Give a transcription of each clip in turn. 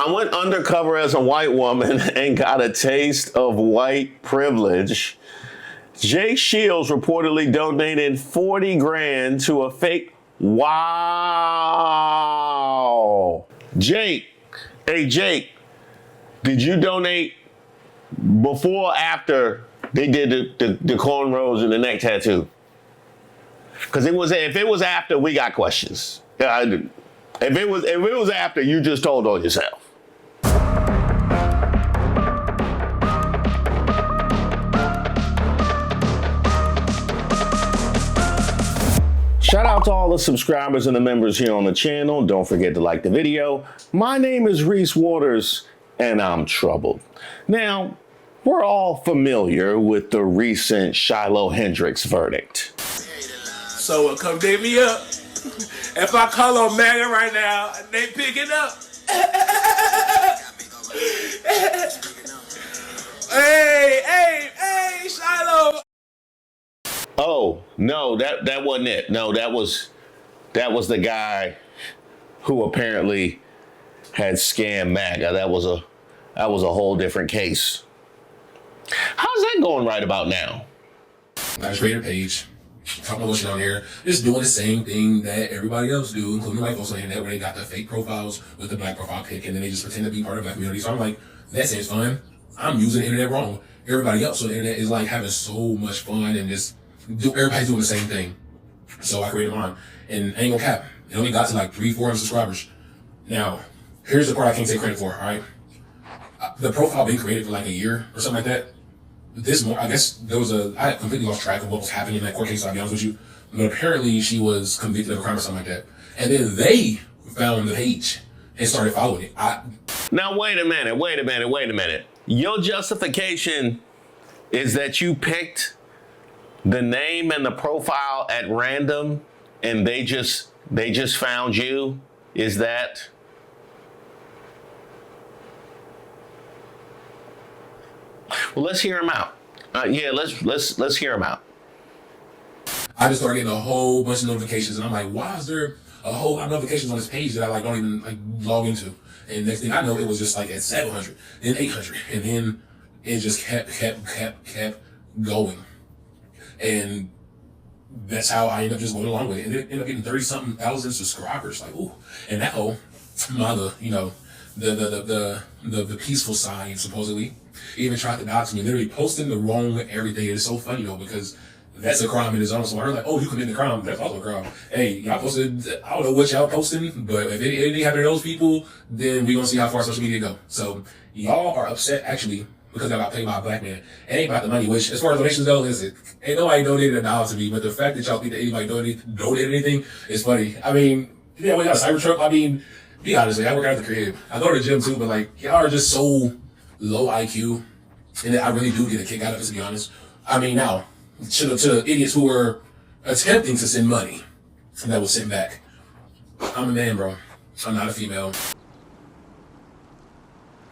I went undercover as a white woman and got a taste of white privilege. Jake Shields reportedly donated 40 grand to a fake. Wow. Jake. Hey, Jake, did you donate before or after they did the cornrows and the neck tattoo? Because if it was after, we got questions. If it was after, you just told on yourself. Shout out to all the subscribers and the members here on the channel. Don't forget to like the video. My name is Reese Waters, and I'm troubled. Now, we're all familiar with the recent Shiloh Hendrix verdict. So come dig me up. If I call on MAGA right now, they pick it up. Hey, Shiloh. Oh, no, that wasn't it. No, that was the guy who apparently had scammed MAGA. That was a whole different case. How's that going right about now? I just created a page, talking about what's on here, just doing the same thing that everybody else do, including white folks on the internet, where they got the fake profiles with the black profile pic, and then they just pretend to be part of the black community. So I'm like, that seems fun. I'm using the internet wrong. Everybody else on the internet is like having so much fun and just everybody's doing the same thing. So I created mine, and I ain't gonna cap. It only got to like 300-400 subscribers. Now, here's the part I can't take credit for, all right? The profile been created for like a year or something like that. I guess I had completely lost track of what was happening in that court case, I'll be honest with you. But apparently she was convicted of a crime or something like that. And then they found the page and started following it. Now, wait a minute. Your justification is that you picked the name and the profile at random and they just found you? Is that? Well, let's hear him out. Let's hear him out. I just started getting a whole bunch of notifications, and I'm like, why is there a whole lot of notifications on this page that I don't even log into? And next thing I know, it was just like at 700, then 800, and then it just kept going. And that's how I ended up just going along with it. And it ended up getting 30-something thousand subscribers. Like, ooh. And now, the peaceful side, supposedly, even tried to dox me, literally posting the wrong everything. It's so funny though, because that's a crime in its own. So I heard like, oh, you committed a crime. That's also a crime. Hey, y'all posted, I don't know what y'all posting, but if anything happened to those people, then we gonna see how far social media go. So y'all are upset actually because I got paid by a black man. It ain't about the money, which as far as donations go, listen, ain't nobody donated $1 to me, but the fact that y'all think that anybody donated anything is funny. I mean, yeah, we got a Cybertruck. I mean, be honest, I work out at the crib. I go to the gym too, but like, y'all are just so low IQ. And I really do get a kick out of it, to be honest. I mean, now, to the idiots who were attempting to send money that was sent back. I'm a man, bro. I'm not a female.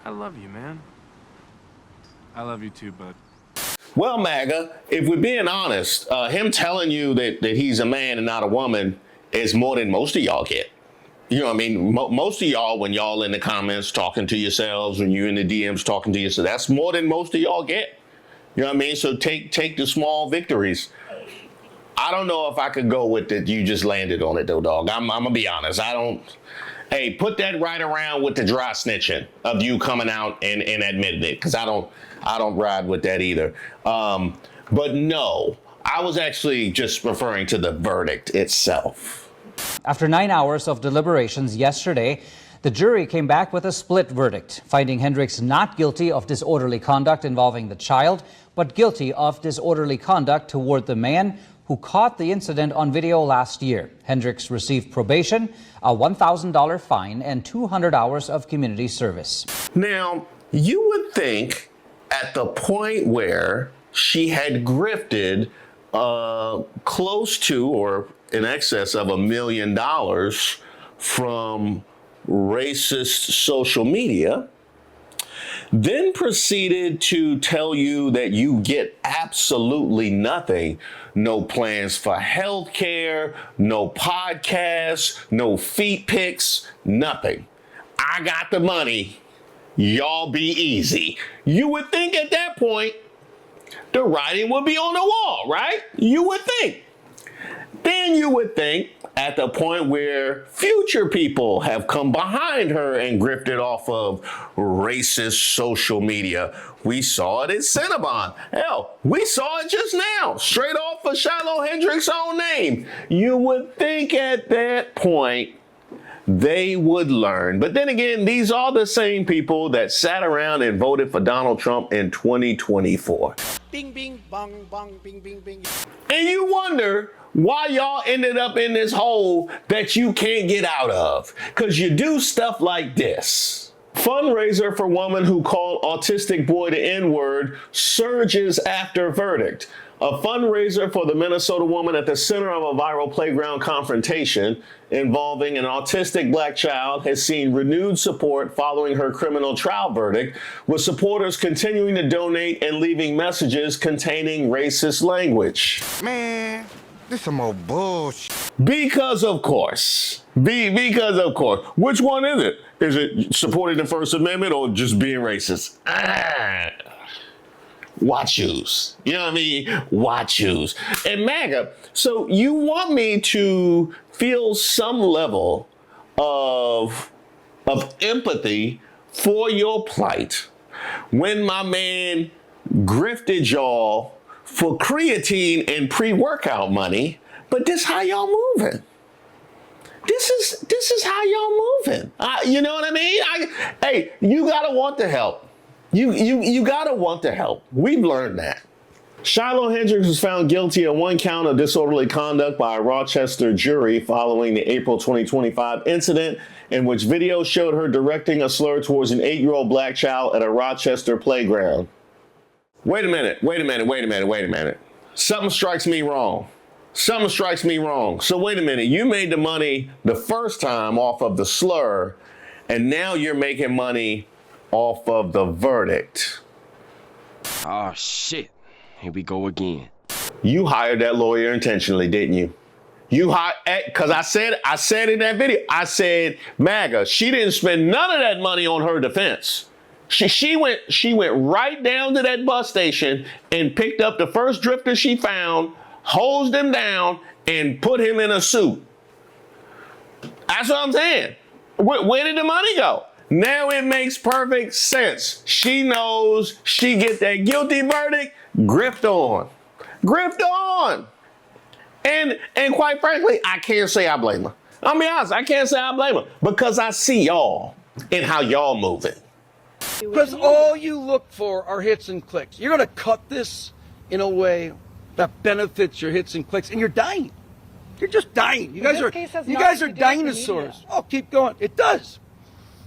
I love you, man. I love you too, bud. Well, MAGA, if we're being honest, him telling you that he's a man and not a woman is more than most of y'all get. You know what I mean? Most of y'all, when y'all in the comments talking to yourselves, when you're in the DMs talking to yourself, that's more than most of y'all get. You know what I mean? So take the small victories. I don't know if I could go with it. You just landed on it though, dog. I'm gonna be honest. Hey, put that right around with the dry snitching of you coming out and admitting it, because I don't ride with that either. But no, I was actually just referring to the verdict itself. After 9 hours of deliberations yesterday, the jury came back with a split verdict, finding Hendrix not guilty of disorderly conduct involving the child, but guilty of disorderly conduct toward the man who caught the incident on video last year. Hendrix received probation, a $1,000 fine, and 200 hours of community service. Now, you would think at the point where she had grifted close to or in excess of $1 million from racist social media, then proceeded to tell you that you get absolutely nothing. No plans for health care, no podcasts, no feet pics, nothing. I got the money, y'all be easy. You would think at that point, the writing would be on the wall, right? You would think. Then you would think at the point where future people have come behind her and grifted off of racist social media. We saw it at Cinnabon. Hell, we saw it just now, straight off of Shiloh Hendrix' own name. You would think at that point they would learn. But then again, these are the same people that sat around and voted for Donald Trump in 2024. Bing, bing, bong, bong, bing, bing, bing. And you wonder why y'all ended up in this hole that you can't get out of. Because you do stuff like this. Fundraiser for woman who called autistic boy the N-word surges after verdict. A fundraiser for the Minnesota woman at the center of a viral playground confrontation involving an autistic black child has seen renewed support following her criminal trial verdict, with supporters continuing to donate and leaving messages containing racist language. Man, this some old bullshit. Because of course. Because of course. Which one is it? Is it supporting the First Amendment or just being racist? Watch yous. You know what I mean? Watch yous. And MAGA, so you want me to feel some level of empathy for your plight when my man grifted y'all for creatine and pre-workout money, but this how y'all moving. This is how y'all moving. You know what I mean? Hey, you gotta want the help. You gotta want the help. We've learned that. Shiloh Hendrix was found guilty of one count of disorderly conduct by a Rochester jury following the April 2025 incident in which video showed her directing a slur towards an 8-year-old black child at a Rochester playground. Wait a minute. Something strikes me wrong. So wait a minute. You made the money the first time off of the slur, and now you're making money off of the verdict. Oh shit, here we go again. You hired that lawyer intentionally, didn't you? You hired, because I said in that video, I said, MAGA, she didn't spend none of that money on her defense. She went right down to that bus station and picked up the first drifter she found, hosed him down, and put him in a suit. That's what I'm saying. Where did the money go? Now it makes perfect sense. She knows she get that guilty verdict, grift on. And quite frankly, I can't say I blame her. I'll be honest, I can't say I blame her because I see y'all and how y'all moving. Because all you look for are hits and clicks. You're going to cut this in a way that benefits your hits and clicks, and you're dying. You're just dying. You guys are dinosaurs. Oh, keep going. It does.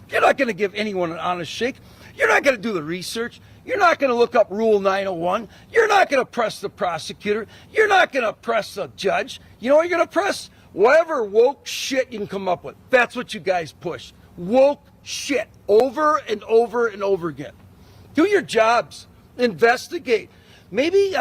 You're not going to give anyone an honest shake. You're not going to do the research. You're not going to look up Rule 901. You're not going to press the prosecutor. You're not going to press the judge. You know what you're going to press? Whatever woke shit you can come up with. That's what you guys push. Woke shit over and over and over again. Do your jobs. Investigate. Maybe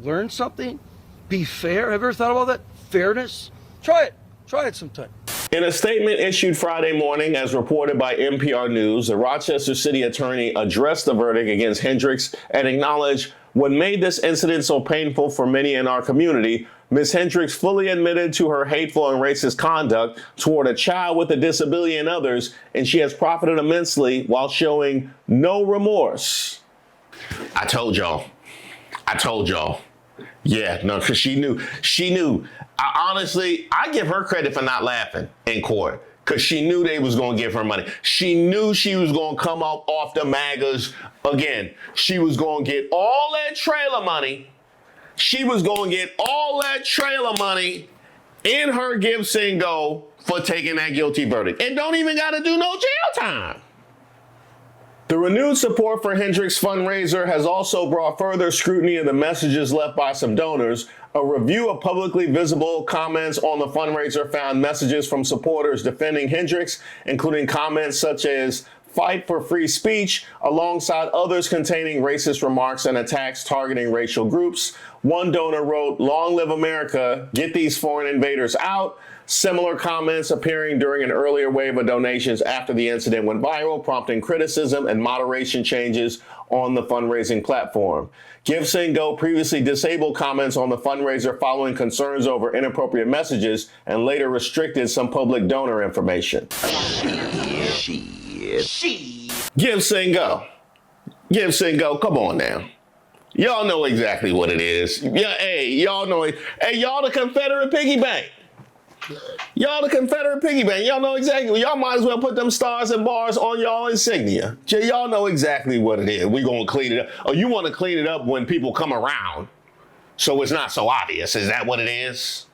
learn something. Be fair. Have you ever thought about that? Fairness? Try it. Try it sometime. In a statement issued Friday morning, as reported by NPR News, the Rochester City Attorney addressed the verdict against Hendrix and acknowledged what made this incident so painful for many in our community. Ms. Hendrix fully admitted to her hateful and racist conduct toward a child with a disability and others, and she has profited immensely while showing no remorse. I told y'all. Yeah, no, because she knew. Honestly, I give her credit for not laughing in court because she knew they was going to give her money. She knew she was going to come out off the MAGAs again. She was going to get all that trailer money. In her gifts and go for taking that guilty verdict. And don't even got to do no jail time. The renewed support for Hendrix fundraiser has also brought further scrutiny of the messages left by some donors. A review of publicly visible comments on the fundraiser found messages from supporters defending Hendrix, including comments such as "fight for free speech," alongside others containing racist remarks and attacks targeting racial groups. One donor wrote, "Long live America, get these foreign invaders out." Similar comments appearing during an earlier wave of donations after the incident went viral, prompting criticism and moderation changes on the fundraising platform. GiveSendGo previously disabled comments on the fundraiser following concerns over inappropriate messages and later restricted some public donor information. GiveSendGo. GiveSendGo, come on now. Y'all know exactly what it is. Yeah, hey, y'all know it. Hey, y'all the Confederate piggy bank. Y'all the Confederate piggy bank. Y'all know exactly. Y'all might as well put them stars and bars on y'all insignia. Y'all know exactly what it is. We gonna clean it up. Oh, you want to clean it up when people come around, so it's not so obvious. Is that what it is?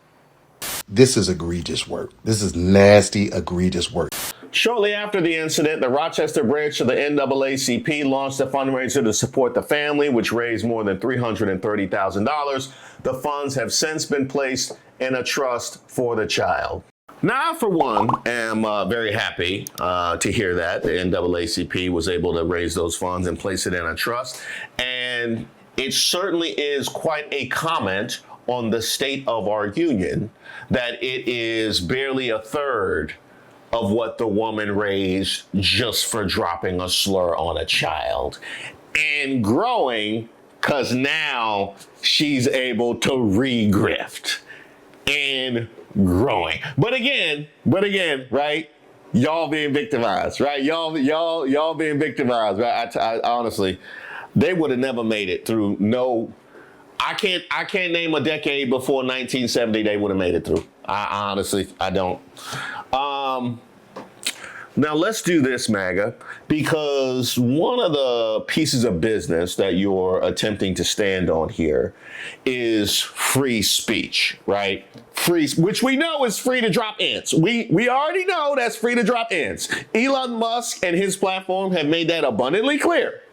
This is egregious work. This is nasty, egregious work. Shortly after the incident, the Rochester branch of the NAACP launched a fundraiser to support the family, which raised more than $330,000. The funds have since been placed in a trust for the child. Now, I, for one, am very happy to hear that the NAACP was able to raise those funds and place it in a trust. And it certainly is quite a comment on the state of our union that it is barely a third of what the woman raised just for dropping a slur on a child. And growing, because now she's able to re-grift. And growing. But again, right? Y'all being victimized, right? Y'all being victimized, right? I honestly, they would have never made it through no. I can't name a decade before 1970 they would have made it through. I honestly don't. Now let's do this, MAGA, because one of the pieces of business that you're attempting to stand on here is free speech, right? Which we know is free to drop ants. We already know that's free to drop ants. Elon Musk and his platform have made that abundantly clear.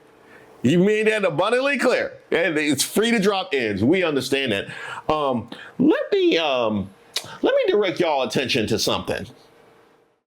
You made that abundantly clear. And it's free to drop ends. We understand that. Let me direct y'all attention to something.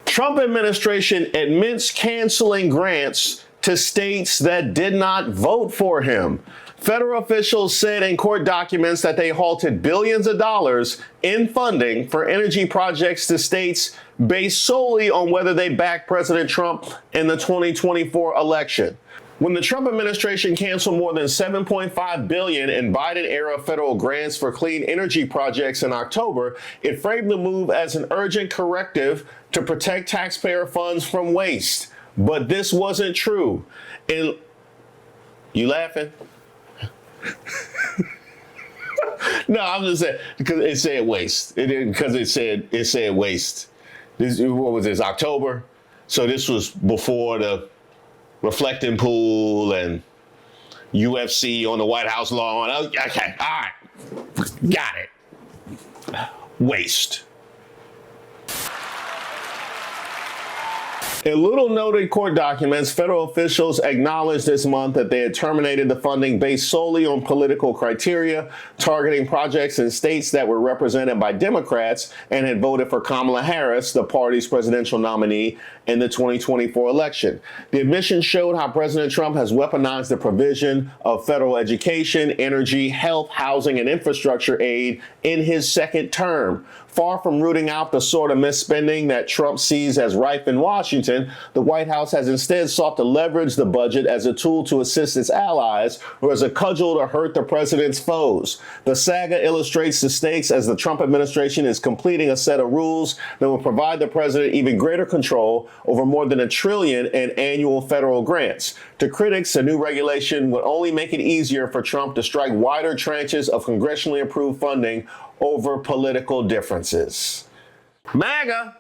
Trump administration admits canceling grants to states that did not vote for him. Federal officials said in court documents that they halted billions of dollars in funding for energy projects to states based solely on whether they backed President Trump in the 2024 election. When the Trump administration canceled more than $7.5 billion in Biden-era federal grants for clean energy projects in October, it framed the move as an urgent corrective to protect taxpayer funds from waste. But this wasn't true. You laughing? No, I'm just saying because it said waste. Because it said waste. What was this? October. So this was before the reflecting pool and UFC on the White House lawn. Okay, all right, got it. Waste. In little noted court documents, federal officials acknowledged this month that they had terminated the funding based solely on political criteria, targeting projects in states that were represented by Democrats and had voted for Kamala Harris, the party's presidential nominee, in the 2024 election. The admission showed how President Trump has weaponized the provision of federal education, energy, health, housing, and infrastructure aid in his second term. Far from rooting out the sort of misspending that Trump sees as rife in Washington, the White House has instead sought to leverage the budget as a tool to assist its allies or as a cudgel to hurt the president's foes. The saga illustrates the stakes as the Trump administration is completing a set of rules that will provide the president even greater control over more than $1 trillion in annual federal grants. To critics, the new regulation would only make it easier for Trump to strike wider tranches of congressionally approved funding over political differences. MAGA.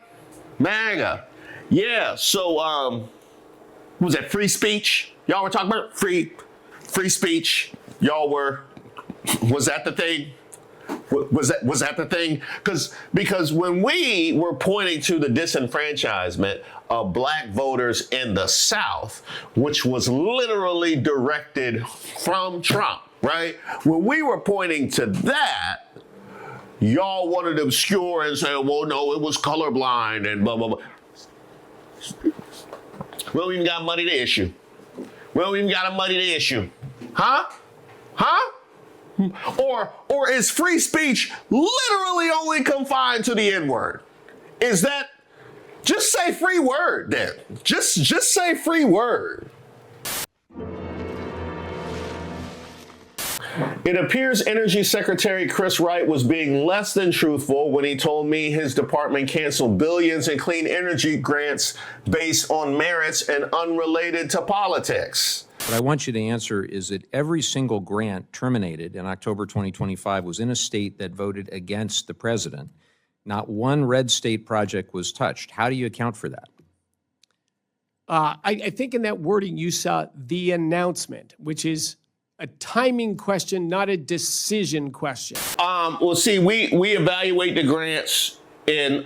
Yeah, so, was that free speech? Y'all were talking about free speech. Was that the thing? Was that the thing? Because when we were pointing to the disenfranchisement of black voters in the South, which was literally directed from Trump, right? When we were pointing to that, y'all wanted to obscure and say, well, no, it was colorblind and blah, blah, blah. We don't even got money to issue. Huh? Or is free speech literally only confined to the N-word? is that just say free word then. Just say free word. It appears Energy Secretary Chris Wright was being less than truthful when he told me his department canceled billions in clean energy grants based on merits and unrelated to politics. What I want you to answer is that every single grant terminated in October 2025 was in a state that voted against the president. Not one red state project was touched. How do you account for that? I think in that wording you saw the announcement, which is a timing question, not a decision question. Well, see, we evaluate the grants and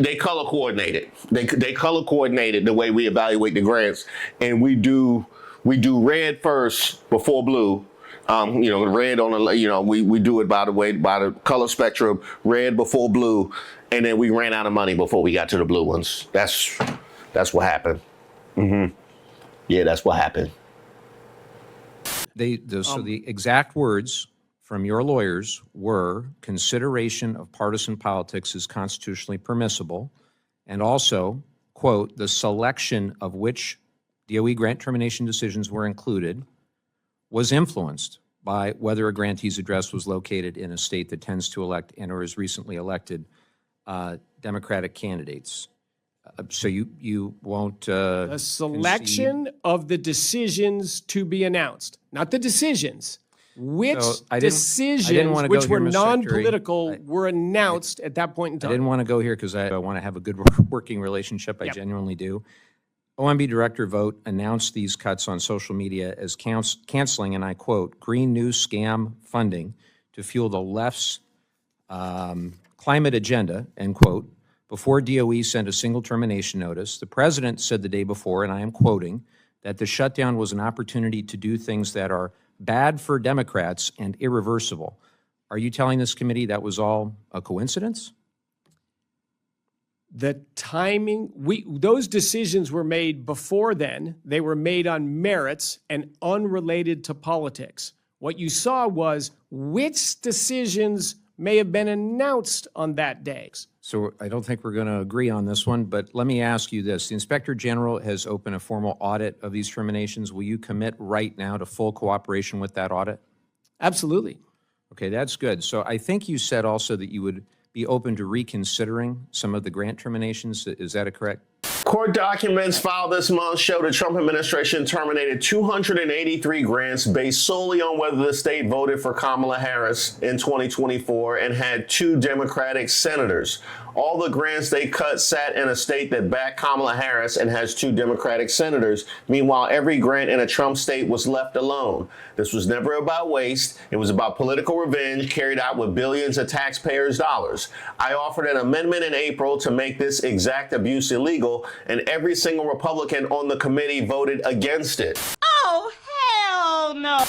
they color coordinated. They color coordinated the way we evaluate the grants, and we do red first before blue. Red on the, we do it by the color spectrum, red before blue, and then we ran out of money before we got to the blue ones. That's what happened. Yeah, that's what happened. So the exact words from your lawyers were consideration of partisan politics is constitutionally permissible, and also, quote, the selection of which DOE grant termination decisions were included was influenced by whether a grantee's address was located in a state that tends to elect and or has recently elected Democratic candidates. So you won't the selection concede. of the decisions to be announced, not the decisions. Which decisions, which were non-political, were announced at that point in time? I didn't want to go here because I want to have a good working relationship. I genuinely do. OMB Director Vogt announced these cuts on social media as canceling, and I quote, green new scam funding to fuel the left's climate agenda, end quote. Before DOE sent a single termination notice, the president said the day before, and I am quoting, that the shutdown was an opportunity to do things that are bad for Democrats and irreversible. Are you telling this committee that was all a coincidence? The timing, those decisions were made before then. They were made on merits and unrelated to politics. What you saw was which decisions may have been announced on that day. So I don't think we're going to agree on this one, but let me ask you this. The Inspector General has opened a formal audit of these terminations. Will you commit right now to full cooperation with that audit? Absolutely. Okay, that's good. So I think you said also that you would be open to reconsidering some of the grant terminations. Is that correct? Court documents filed this month show the Trump administration terminated 283 grants based solely on whether the state voted for Kamala Harris in 2024 and had 2 Democratic senators. All the grants they cut sat in a state that backed Kamala Harris and has 2 Democratic senators. Meanwhile, every grant in a Trump state was left alone. This was never about waste. It was about political revenge carried out with billions of taxpayers' dollars. I offered an amendment in April to make this exact abuse illegal, and every single Republican on the committee voted against it. Oh, hell no.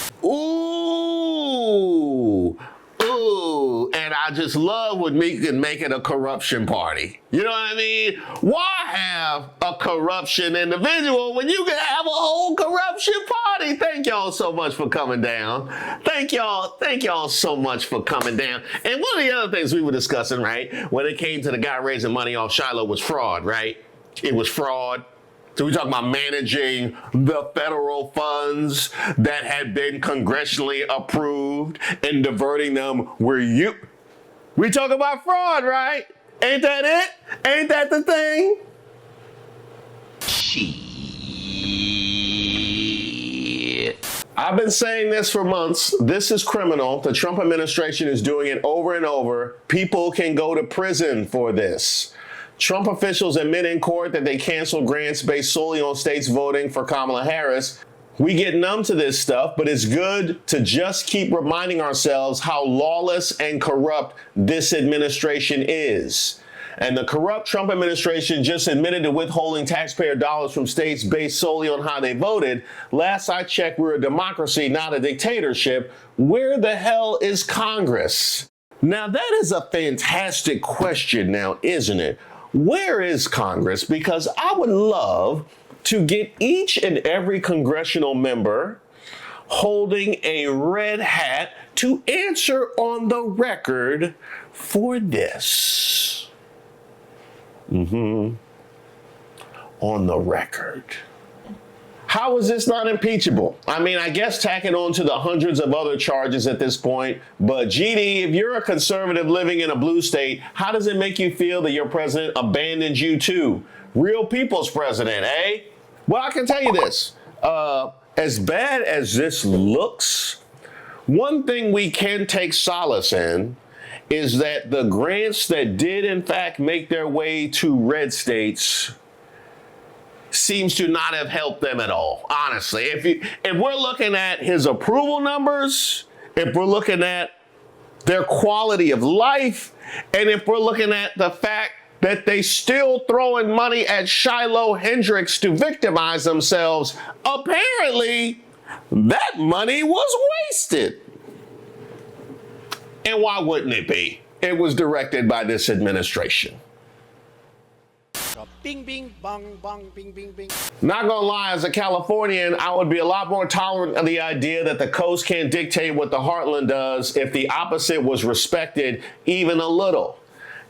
Ooh, and I just love when we can make it a corruption party. You know what I mean? Why have a corruption individual when you can have a whole corruption party? Thank y'all so much for coming down. Thank y'all so much for coming down. And one of the other things we were discussing, right, when it came to the guy raising money off Shiloh was fraud, right? It was fraud. So we're talking about managing the federal funds that had been congressionally approved and diverting them we talk about fraud, right? Ain't that it? Ain't that the thing? Shit. I've been saying this for months. This is criminal. The Trump administration is doing it over and over. People can go to prison for this. Trump officials admit in court that they canceled grants based solely on states voting for Kamala Harris. We get numb to this stuff, but it's good to just keep reminding ourselves how lawless and corrupt this administration is. And the corrupt Trump administration just admitted to withholding taxpayer dollars from states based solely on how they voted. Last I checked, we're a democracy, not a dictatorship. Where the hell is Congress? Now, that is a fantastic question now, isn't it? Where is Congress? Because I would love to get each and every congressional member holding a red hat to answer on the record for this. On the record. How is this not impeachable? I mean, I guess tacking on to the hundreds of other charges at this point, but GD, if you're a conservative living in a blue state, how does it make you feel that your president abandoned you too? Real people's president, eh? Well, I can tell you this, as bad as this looks, one thing we can take solace in is that the grants that did in fact make their way to red states seems to not have helped them at all. Honestly, if we're looking at his approval numbers, if we're looking at their quality of life, and if we're looking at the fact that they still throwing money at Shiloh Hendrix to victimize themselves, apparently that money was wasted. And why wouldn't it be? It was directed by this administration. Bing, bing, bong, bong, bing, bing, bing. Not gonna lie, as a Californian, I would be a lot more tolerant of the idea that the coast can't dictate what the heartland does if the opposite was respected even a little.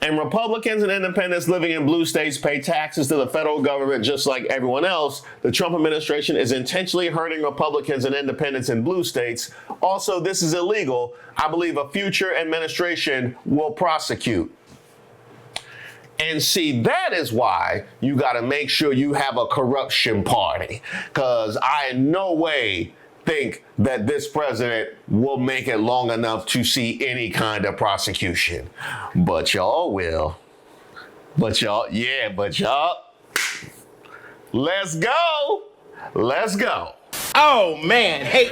And Republicans and independents living in blue states pay taxes to the federal government just like everyone else. The Trump administration is intentionally hurting Republicans and independents in blue states. Also, this is illegal. I believe a future administration will prosecute. And see, that is why you got to make sure you have a corruption party, because I in no way think that this president will make it long enough to see any kind of prosecution. But y'all will. But y'all, let's go. Let's go. Oh man, hey.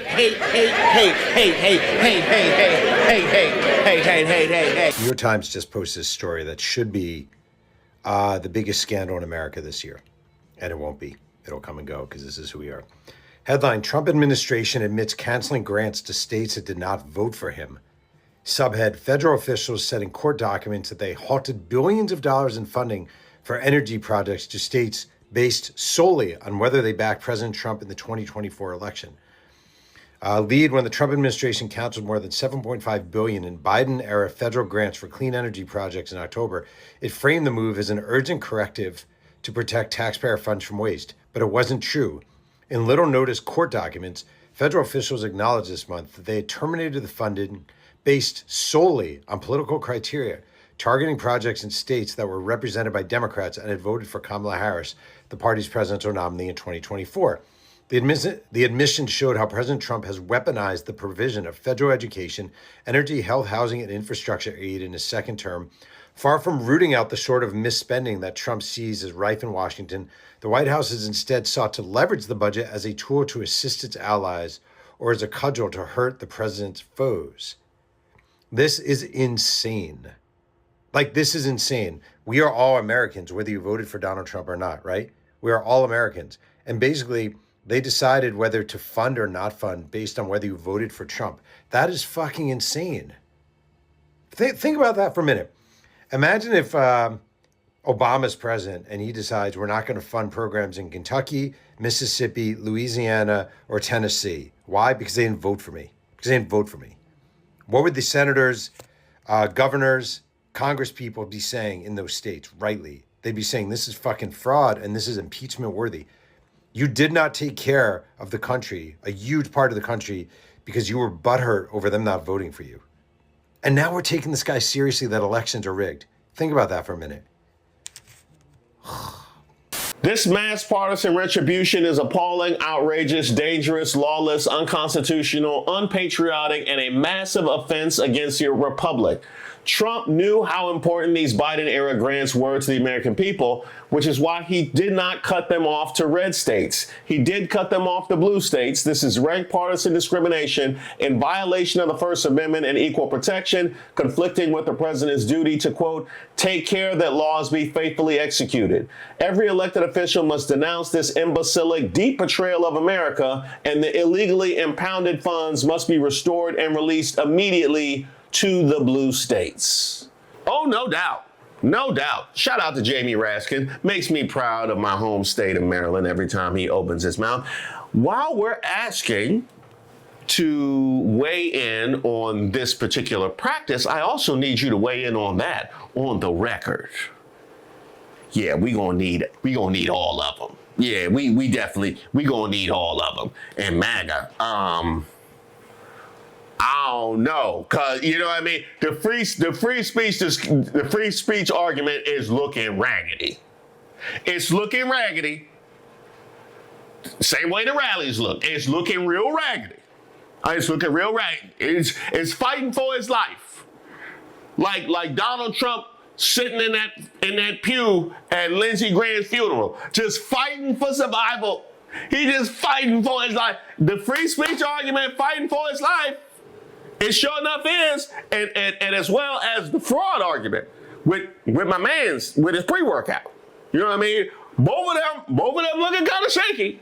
New York Times just posted a story that should be the biggest scandal in America this year. And it won't be. It'll come and go because this is who we are. Headline, Trump administration admits canceling grants to states that did not vote for him. Subhead, federal officials said in court documents that they halted billions of dollars in funding for energy projects to states based solely on whether they backed President Trump in the 2024 election. Lead when the Trump administration canceled more than $7.5 billion in Biden-era federal grants for clean energy projects in October. It framed the move as an urgent corrective to protect taxpayer funds from waste, but it wasn't true. In little-noticed court documents, federal officials acknowledged this month that they had terminated the funding based solely on political criteria, targeting projects in states that were represented by Democrats and had voted for Kamala Harris, the party's presidential nominee in 2024. The admission showed how President Trump has weaponized the provision of federal education, energy, health, housing, and infrastructure aid in his second term. Far from rooting out the sort of misspending that Trump sees as rife in Washington, the White House has instead sought to leverage the budget as a tool to assist its allies or as a cudgel to hurt the president's foes. This is insane. This is insane. We are all Americans, whether you voted for Donald Trump or not, right? We are all Americans. And basically, they decided whether to fund or not fund based on whether you voted for Trump. That is fucking insane. Think about that for a minute. Imagine if Obama's president and he decides we're not going to fund programs in Kentucky, Mississippi, Louisiana, or Tennessee. Why? Because they didn't vote for me. What would the senators, governors, Congress people be saying in those states? Rightly, they'd be saying this is fucking fraud and this is impeachment worthy. You did not take care of the country, a huge part of the country, because you were butthurt over them not voting for you. And now we're taking this guy seriously that elections are rigged. Think about that for a minute. This mass partisan retribution is appalling, outrageous, dangerous, lawless, unconstitutional, unpatriotic, and a massive offense against your republic. Trump knew how important these Biden-era grants were to the American people, which is why he did not cut them off to red states. He did cut them off to blue states. This is rank partisan discrimination in violation of the First Amendment and equal protection, conflicting with the president's duty to, quote, take care that laws be faithfully executed. Every elected official must denounce this imbecilic, deep betrayal of America, and the illegally impounded funds must be restored and released immediately to the blue states. Oh, no doubt. No doubt. Shout out to Jamie Raskin. Makes me proud of my home state of Maryland every time he opens his mouth. While we're asking to weigh in on this particular practice, I also need you to weigh in on that on the record. yeah, we gonna need all of them. Yeah, we gonna need all of them. And MAGA, I don't know, cause you know what I mean. The free speech argument is looking raggedy. It's looking raggedy. Same way the rallies look. It's looking real raggedy. It's looking real raggedy. It's fighting for his life. Like Donald Trump sitting in that pew at Lindsey Graham's funeral, just fighting for survival. He just fighting for his life. The free speech argument, fighting for his life, it sure enough is, and as well as the fraud argument with my man's with his pre-workout. You know what I mean? Both of them looking kind of shaky.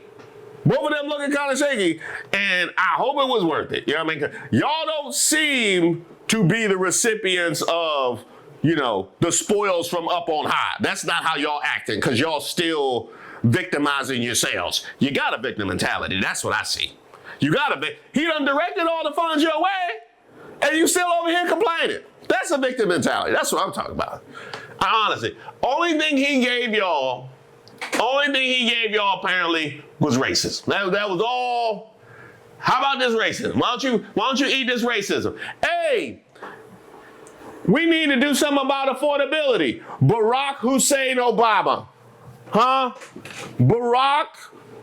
And I hope it was worth it. You know what I mean? Y'all don't seem to be the recipients of, the spoils from up on high. That's not how y'all acting, because y'all still victimizing yourselves. You got a victim mentality. That's what I see. He done directed all the funds your way, and you still over here complaining. That's a victim mentality. That's what I'm talking about. Honestly, only thing he gave y'all apparently was racism. That was all. How about this racism? Why don't you eat this racism? Hey, we need to do something about affordability. Barack Hussein Obama. Huh? Barack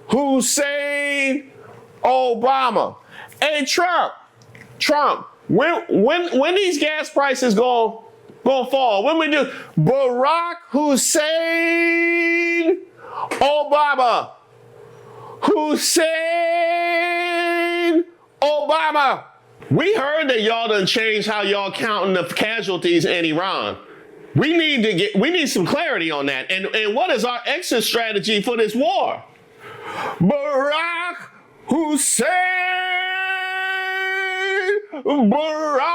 Hussein Obama. Hey, Trump, when these gas prices gonna fall? When we do Barack Hussein Obama. Hussein Obama. We heard that y'all done changed how y'all counting the casualties in Iran. We need some clarity on that. And what is our exit strategy for this war? Barack Hussein Obama.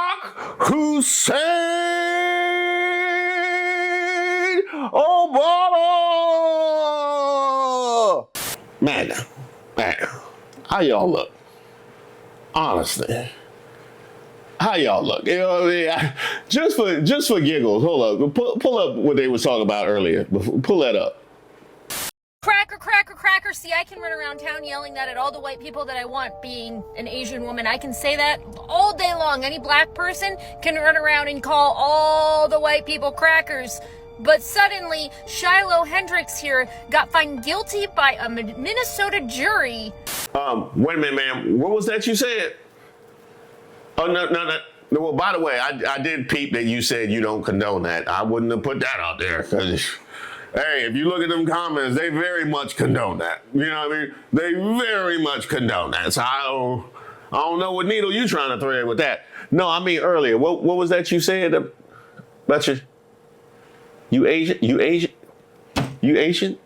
Man, how y'all look? Honestly, how y'all look? Just for giggles. Hold up, pull up what they was talking about earlier. Pull that up. Cracker. See, I can run around town yelling that at all the white people that I want. Being an Asian woman, I can say that all day long. Any black person can run around and call all the white people crackers. But suddenly, Shiloh Hendrix here got found guilty by a Minnesota jury. Wait a minute, ma'am. What was that you said? Oh, no. Well, by the way, I did peep that you said you don't condone that. I wouldn't have put that out there because, hey, if you look at them comments, they very much condone that. You know what I mean? They very much condone that. So I don't know what needle you trying to thread with that. No, I mean earlier. What was that you said about you Asian? You Asian?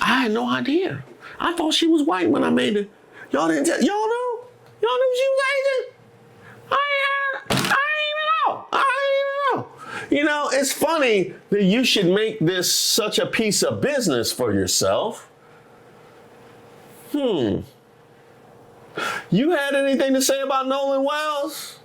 I had no idea. I thought she was white when I made it. Y'all didn't tell. Y'all knew? Y'all knew she was Asian? I didn't even know. It's funny that you should make this such a piece of business for yourself. You had anything to say about Nolan Wells?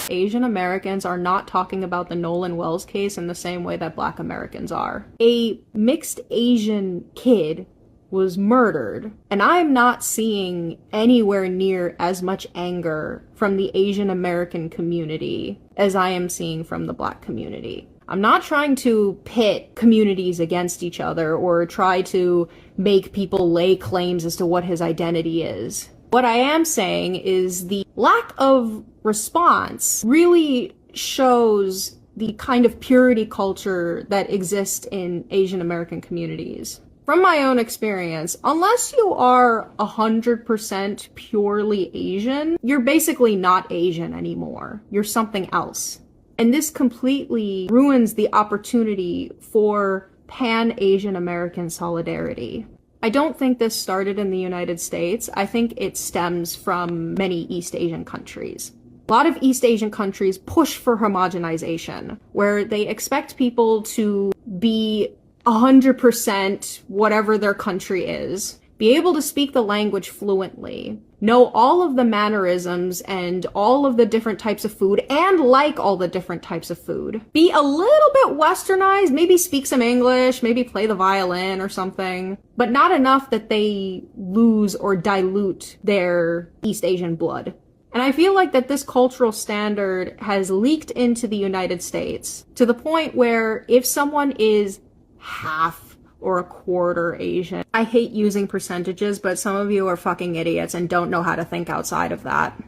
Asian Americans are not talking about the Nolan Wells case in the same way that Black Americans are. A mixed Asian kid was murdered, and I'm not seeing anywhere near as much anger from the Asian American community as I am seeing from the Black community. I'm not trying to pit communities against each other or try to make people lay claims as to what his identity is. What I am saying is the lack of response really shows the kind of purity culture that exists in Asian American communities. From my own experience, unless you are 100% purely Asian, you're basically not Asian anymore. You're something else. And this completely ruins the opportunity for pan-Asian American solidarity. I don't think this started in the United States. I think it stems from many East Asian countries. A lot of East Asian countries push for homogenization, where they expect people to be 100% whatever their country is. be able to speak the language fluently, know all of the mannerisms and all of the different types of food, and like all the different types of food. Be a little bit westernized, maybe speak some English, maybe play the violin or something, but not enough that they lose or dilute their East Asian blood. And I feel like that this cultural standard has leaked into the United States to the point where if someone is half or a quarter Asian, I hate using percentages, but some of you are fucking idiots and don't know how to think outside of that,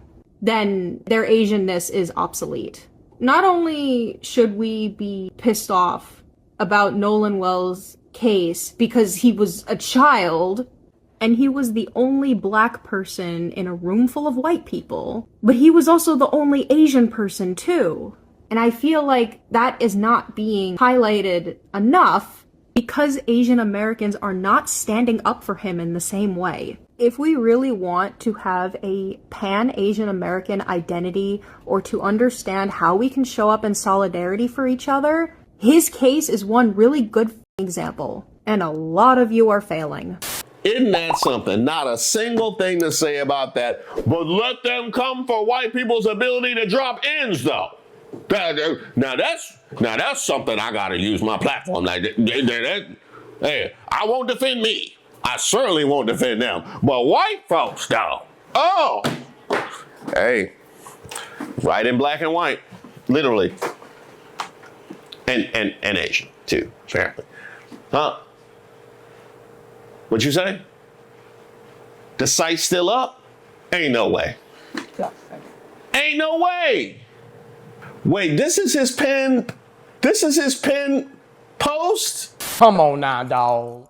then their Asianness is obsolete. Not only should we be pissed off about Nolan Wells' case because he was a child, and he was the only black person in a room full of white people, but he was also the only Asian person too. And I feel like that is not being highlighted enough because Asian Americans are not standing up for him in the same way. If we really want to have a pan-Asian American identity or to understand how we can show up in solidarity for each other, his case is one really good example. And a lot of you are failing. Isn't that something? Not a single thing to say about that. But let them come for white people's ability to drop ends, though. Now that's something I gotta use my platform. Like, hey, I won't defend me. I certainly won't defend them. But white folks, though. Oh, hey, right in black and white, literally, and Asian too, apparently. Huh? What you say? The site's still up? Ain't no way. Ain't no way. Wait, this is his pen post? Come on now, dog.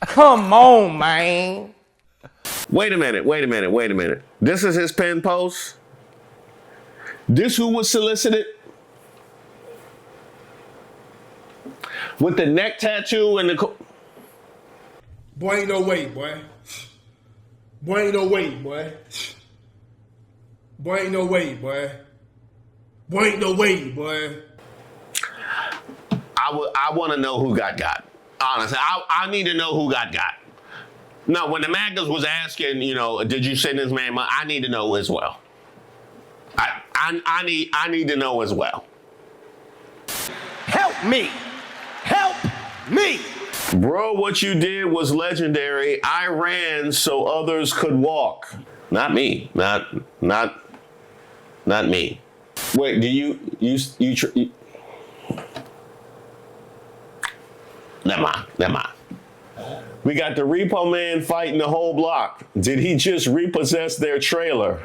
Come on, man. Wait a minute. This is his pen post? This who was solicited? With the neck tattoo and the... Boy, ain't no way, boy. Boy, ain't no way, boy. Boy, ain't no way, boy. Boy, ain't no way, boy. I want to know who got. Honestly, I need to know who got. No, when the MAGAs was asking, did you send this man money? I need to know as well. I need to know as well. Help me. Help me. Bro, what you did was legendary. I ran so others could walk. Not me. Not me. Wait, do you Never mind. We got the repo man fighting the whole block. Did he just repossess their trailer?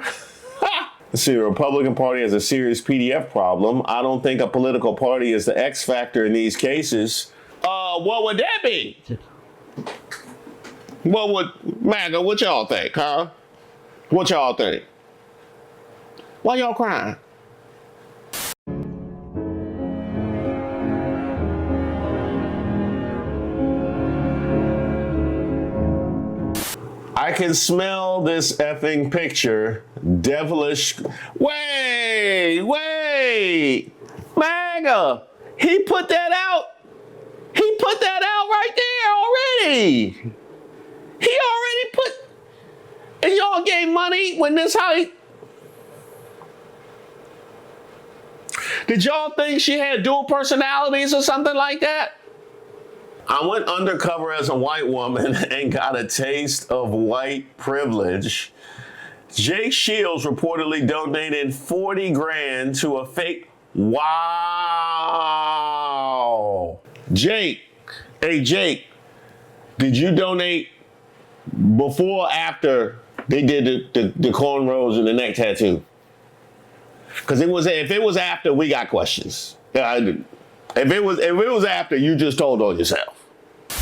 Let's see, the Republican Party has a serious PDF problem. I don't think a political party is the X factor in these cases. What would that be? MAGA, what y'all think, huh? What y'all think? Why y'all crying? I can smell this effing picture. Devilish. Wait. MAGA, he put that out. He put that out right there already. He already put, and y'all gave money when this how he, did y'all think she had dual personalities or something like that? I went undercover as a white woman and got a taste of white privilege. Jake Shields reportedly donated 40 grand to a fake. Wow. Jake, hey Jake, did you donate before or after they did the cornrows and the neck tattoo? Because if it was after, we got questions. If it was after, you just told on yourself.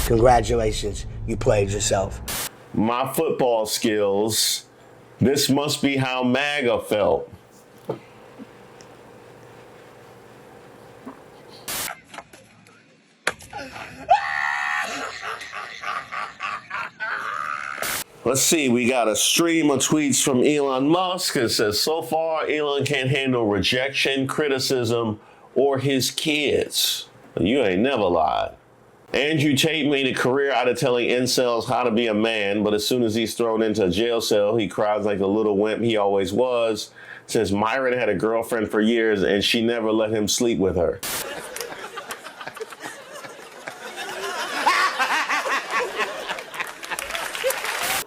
Congratulations, you played yourself. My football skills. This must be how MAGA felt. Let's see, we got a stream of tweets from Elon Musk. It says, so far, Elon can't handle rejection, criticism, or his kids. You ain't never lied. Andrew Tate made a career out of telling incels how to be a man, but as soon as he's thrown into a jail cell, he cries like a little wimp he always was. Says Myron had a girlfriend for years and she never let him sleep with her.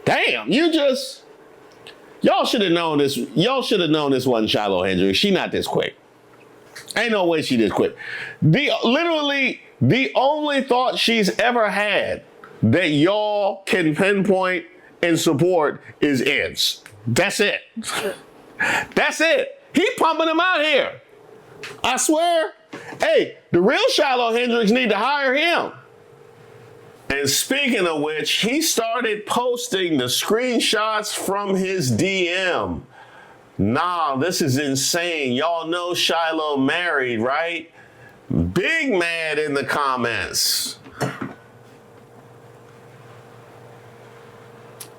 Damn, y'all should have known this. Y'all should have known this wasn't Shiloh Hendrix. She not this quick. Ain't no way she this quick. Literally, the only thought she's ever had that y'all can pinpoint and support is ends. That's it. That's it. He pumping them out here. I swear. Hey, the real Shiloh Hendrix need to hire him. And speaking of which, he started posting the screenshots from his DM. Nah, this is insane. Y'all know Shiloh married, right? Big mad in the comments. Is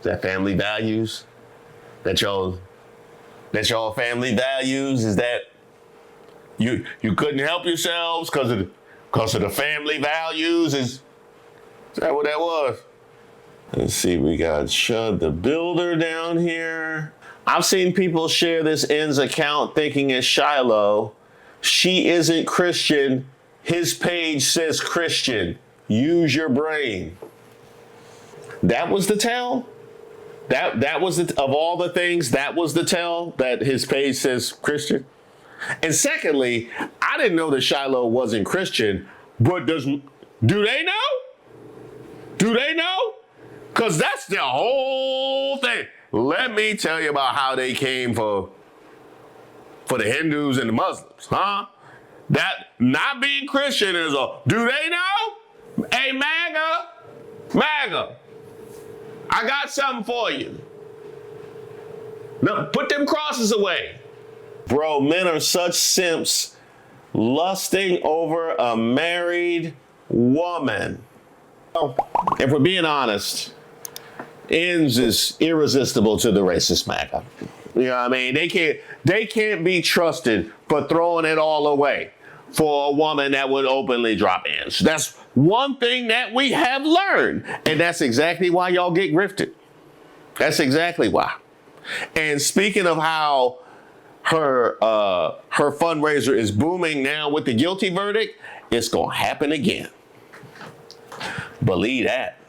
that family values? That y'all family values? Is that you couldn't help yourselves because of the family values? Is that what that was? Let's see, we got Shud the Builder down here. I've seen people share this N's account thinking it's Shiloh. She isn't Christian. His page says Christian. Use your brain. That was the tell? That was of all the things, that was the tell that his page says Christian? And secondly, I didn't know that Shiloh wasn't Christian, but do they know? Do they know? Because that's the whole thing. Let me tell you about how they came for the Hindus and the Muslims, huh? That not being Christian is do they know? Hey, MAGA, I got something for you. No, put them crosses away. Bro, men are such simps lusting over a married woman. If we're being honest, ends is irresistible to the racist MAGA. You know what I mean? They can't be trusted for throwing it all away for a woman that would openly drop ends. That's one thing that we have learned. And that's exactly why y'all get grifted. That's exactly why. And speaking of how her fundraiser is booming now with the guilty verdict, it's gonna happen again. Believe that.